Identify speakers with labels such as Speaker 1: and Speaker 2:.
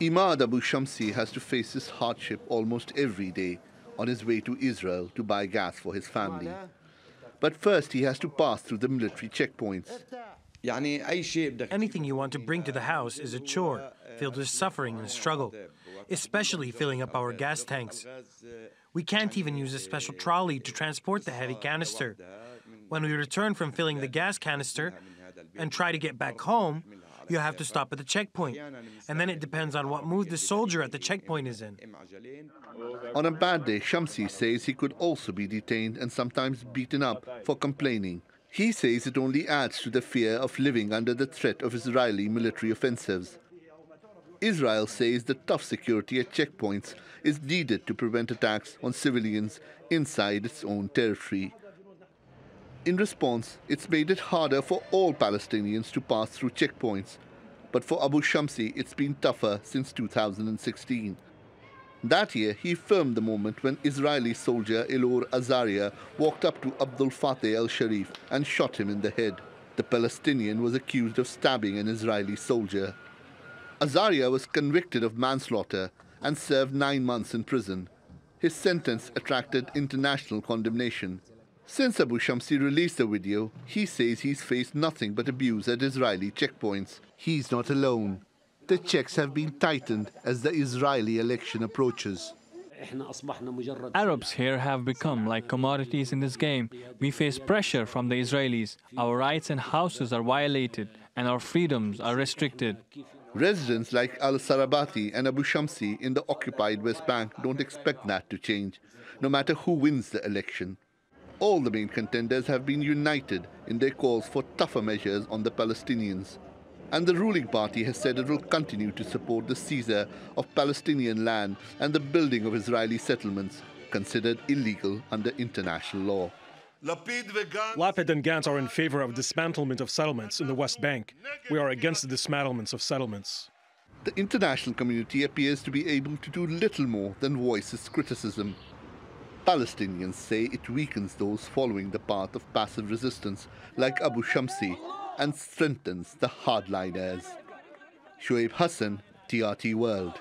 Speaker 1: Imad Abu Shamsi has to face this hardship almost every day on his way to Israel to buy gas for his family. But first he has to pass through the military checkpoints.
Speaker 2: Anything you want to bring to the house is a chore, filled with suffering and struggle, especially filling up our gas tanks. We can't even use a special trolley to transport the heavy canister. When we return from filling the gas canister and try to get back home, you have to stop at the checkpoint. And then it depends on what mood the soldier at the checkpoint is in.
Speaker 1: On a bad day, Shamsi says he could also be detained and sometimes beaten up for complaining. He says it only adds to the fear of living under the threat of Israeli military offensives. Israel says the tough security at checkpoints is needed to prevent attacks on civilians inside its own territory. In response, it's made it harder for all Palestinians to pass through checkpoints. But for Abu Shamsi, it's been tougher since 2016. That year, he filmed the moment when Israeli soldier Elor Azaria walked up to Abdul Fateh al-Sharif and shot him in the head. The Palestinian was accused of stabbing an Israeli soldier. Azaria was convicted of manslaughter and served 9 months in prison. His sentence attracted international condemnation. Since Abu Shamsi released the video, he says he's faced nothing but abuse at Israeli checkpoints. He's not alone. The checks have been tightened as the Israeli election approaches.
Speaker 3: Arabs here have become like commodities in this game. We face pressure from the Israelis. Our rights and houses are violated and our freedoms are restricted.
Speaker 1: Residents like Al-Sarabati and Abu Shamsi in the occupied West Bank don't expect that to change, no matter who wins the election. All the main contenders have been united in their calls for tougher measures on the Palestinians. And the ruling party has said it will continue to support the seizure of Palestinian land and the building of Israeli settlements, considered illegal under international law.
Speaker 4: Lapid and Gantz are in favor of dismantlement of settlements in the West Bank. We are against the dismantlements of settlements.
Speaker 1: The international community appears to be able to do little more than voice its criticism. Palestinians say it weakens those following the path of passive resistance like Abu Shamsi and strengthens the hardliners. Shoaib Hassan, TRT World.